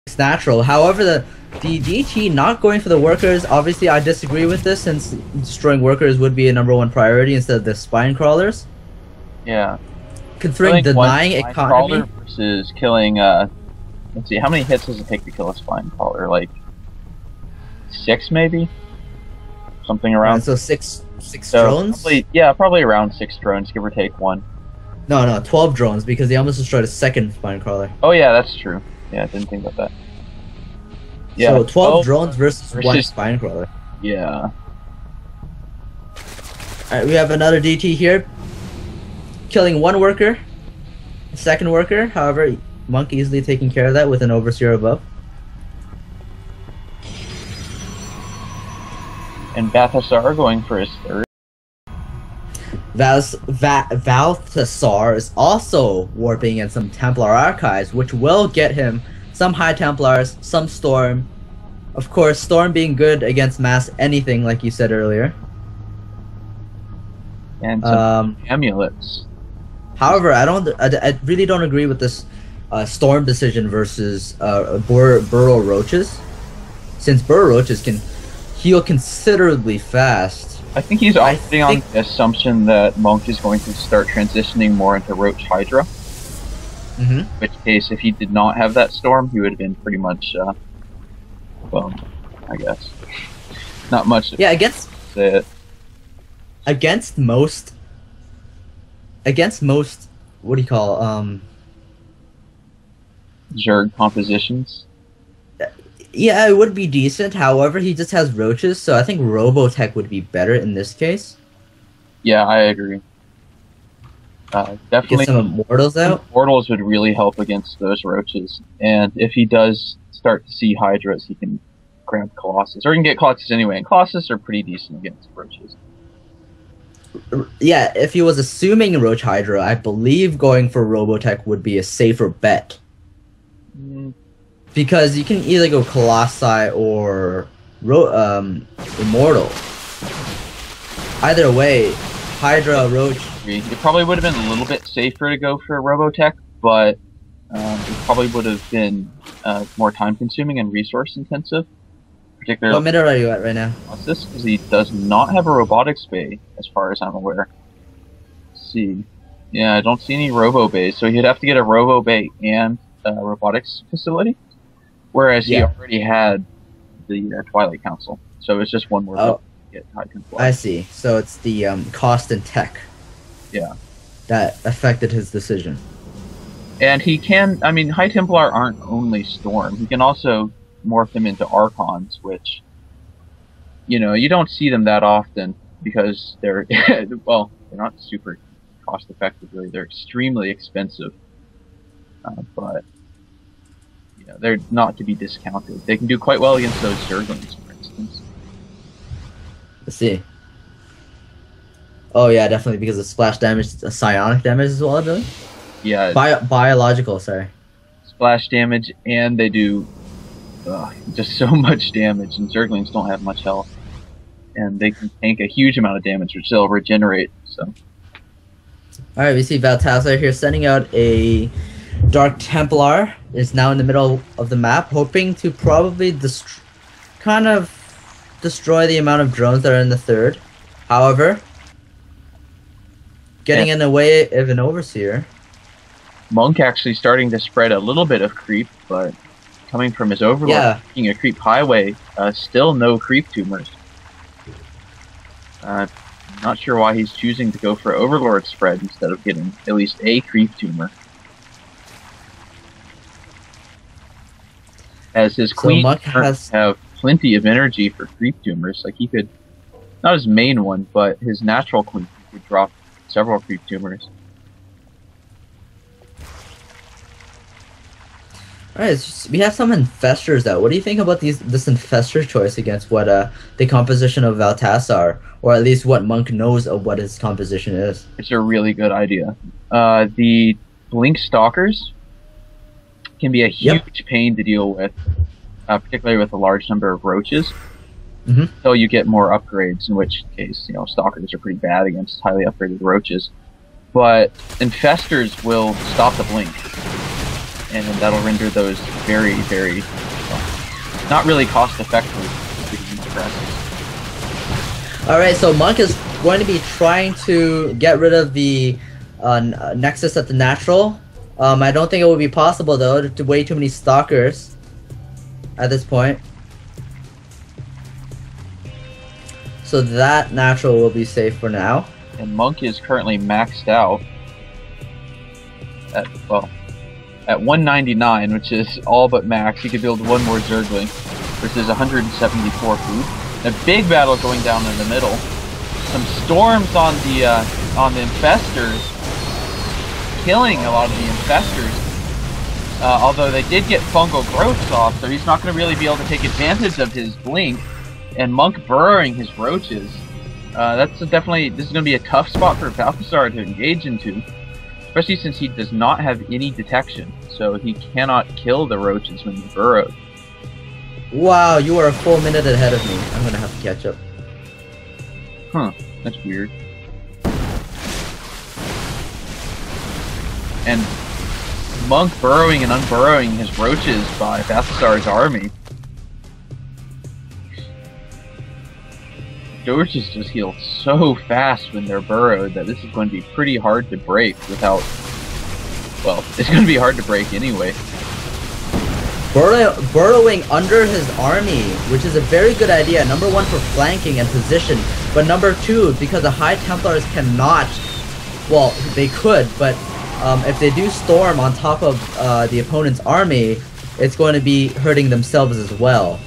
It's natural. However, the DT not going for the workers, obviously I disagree with this, since destroying workers would be a #1 priority instead of the spine crawlers. Yeah. Considering denying economy versus killing, let's see, how many hits does it take to kill a spine crawler? Like 6 maybe? Something around. So six drones? Probably around 6 drones, give or take 1. No, 12 drones, because they almost destroyed a second spine crawler. Oh yeah, that's true. Yeah, I didn't think about that. Yeah, so 12 drones versus 1 spine crawler. Yeah. Alright, we have another DT here. Killing 1 worker. Second worker, however, Monk easily taking care of that with an Overseer above. And Valthasar going for his 3rd. Valthasar is also warping in some Templar archives, which will get him some High Templars, some Storm. Of course, Storm being good against mass anything, like you said earlier. And some amulets. However, I really don't agree with this Storm decision versus Burrow Roaches, since Burrow Roaches can heal considerably fast. I think he's operating on the assumption that Monk is going to start transitioning more into Roach Hydra. In which case, if he did not have that Storm, he would have been pretty much, well, I guess. Not much. Yeah, against most, what do you call, Zerg compositions? Yeah, it would be decent. However, he just has roaches, so I think Robotech would be better in this case. Yeah, I agree. Definitely. Get some Immortals out. Immortals would really help against those roaches, and if he does start to see Hydras, he can grab Colossus, or he can get Colossus anyway. And Colossus are pretty decent against roaches. Yeah, if he was assuming Roach Hydra, I believe going for Robotech would be a safer bet. Because you can either go Colossi or Immortal. Either way, Hydra, Roach... It probably would have been a little bit safer to go for Robotech, but it probably would have been more time-consuming and resource-intensive. Particularly. What minute are you at right now? This because he does not have a robotics bay, as far as I'm aware. Let's see. Yeah, I don't see any robo bays, so he'd have to get a robo bay and a robotics facility. Whereas he already had the Twilight Council, so it's just one more to get High Templar. I see. So it's the cost and tech. Yeah. That affected his decision. And he can, I mean, High Templar aren't only Storm. He can also morph them into Archons, which, you know, you don't see them that often because they're, well, they're not super cost effective, really. They're extremely expensive. But yeah, they're not to be discounted. They can do quite well against those Zerglings, for instance. Let's see. Oh yeah, definitely, because of splash damage, psionic damage as well, I believe. Yeah. Biological, sorry. Splash damage, and they do just so much damage, and Zerglings don't have much health. And they can tank a huge amount of damage, which they'll regenerate, so. Alright, we see Valthasar here sending out a Dark Templar. Is now in the middle of the map, hoping to probably kind of destroy the amount of drones that are in the 3rd. However, getting in the way of an Overseer. Monk actually starting to spread a little bit of creep, but coming from his Overlord, taking a creep highway, still no creep tumors. Not sure why he's choosing to go for Overlord spread instead of getting at least a creep tumor. As his queen have plenty of energy for creep tumors, like he could, not his main one, but his natural queen could drop several creep tumors. Alright, we have some Infestors out. What do you think about this Infestor choice against what the composition of Valthasar, or at least what Monk knows of what his composition is? It's a really good idea. The Blink Stalkers can be a huge pain to deal with, particularly with a large number of roaches. So you get more upgrades, in which case, you know, Stalkers are pretty bad against highly upgraded roaches. But Infestors will stop the blink. and that'll render those very, very, well, not really cost-effective presses. Alright, so Monk is going to be trying to get rid of the Nexus at the natural. I don't think it would be possible though, to way too many stalkers at this point. So that natural will be safe for now. And Monk is currently maxed out at, well, at 199, which is all but max. He could build one more Zergling versus 174 food. A big battle going down in the middle. Some storms on the infestors, killing a lot of the infestors. Although they did get fungal growths off, so he's not going to really be able to take advantage of his blink. And Monk burrowing his roaches. This is going to be a tough spot for Valthasar to engage into, especially since he does not have any detection, so he cannot kill the roaches when they're burrowed. Wow, you are a full minute ahead of me. I'm gonna have to catch up. Huh, that's weird. And Monk burrowing and unburrowing his roaches by Valthasar's army. Roaches just heal so fast when they're burrowed that this is going to be pretty hard to break without... Well, it's going to be hard to break anyway. Burrowing under his army, which is a very good idea. Number one, for flanking and position. But number two, because the High Templars cannot... Well, they could, but if they do storm on top of the opponent's army, it's going to be hurting themselves as well.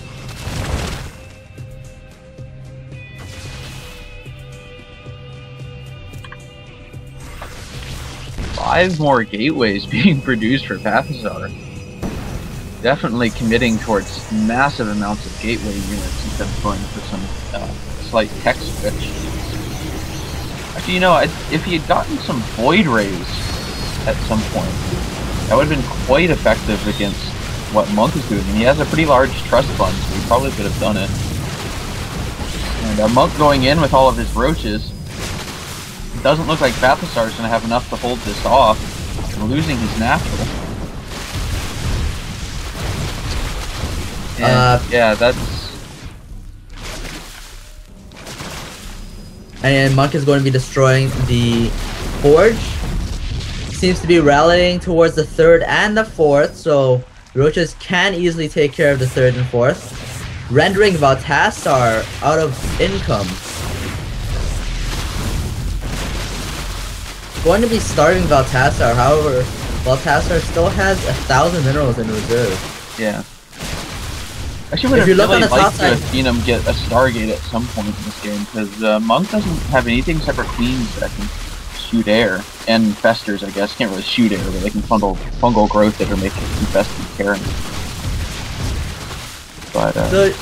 Five more gateways being produced for Valthasar. Definitely committing towards massive amounts of gateway units instead of going for some slight tech switch. Actually, you know, if he had gotten some Void Rays at some point, that would have been quite effective against what Monk is doing. And he has a pretty large trust fund, so he probably could have done it. And Monk going in with all of his roaches. It doesn't look like Valthasar is going to have enough to hold this off, losing his natural. And, yeah, that's... And Monk is going to be destroying the Forge. Seems to be rallying towards the third and the fourth, so roaches can easily take care of the third and fourth, rendering Valthasar out of income. Going to be starving Valthasar, however, Valthasar still has 1,000 minerals in reserve. Yeah. Actually, would have really liked to have seen him get a Stargate at some point in this game, because Monk doesn't have anything except for Queens that can shoot air, and Infestors, I guess. Can't really shoot air, but they can fungal growth that are making Infested carrying. But,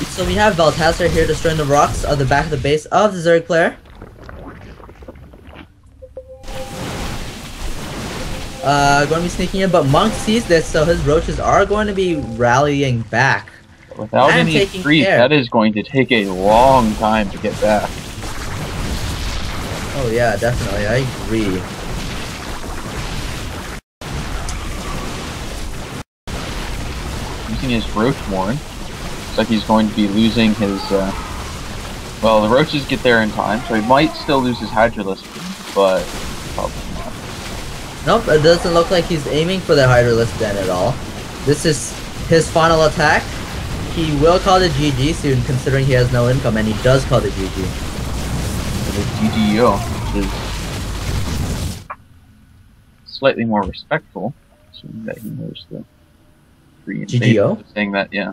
so we have Valthasar here destroying the rocks on the back of the base of the Zerg player. Going to be sneaking in, but Monk sees this, so his roaches are going to be rallying back. Without any creep, that is going to take a long time to get back. Oh yeah, definitely, I agree. Using his Roach Warren. Looks like he's going to be losing his, well, the roaches get there in time, so he might still lose his Hydralisk, but probably not. Nope, it doesn't look like he's aiming for the Hydralisk Den at all. This is his final attack. He will call it GG soon, considering he has no income, and he does call it GG. The GGO, which is slightly more respectful, assuming that he knows the free GGO? Saying that, yeah.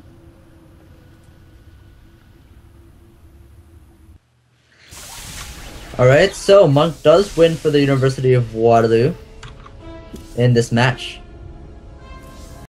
Alright, so Monk does win for the University of Waterloo in this match.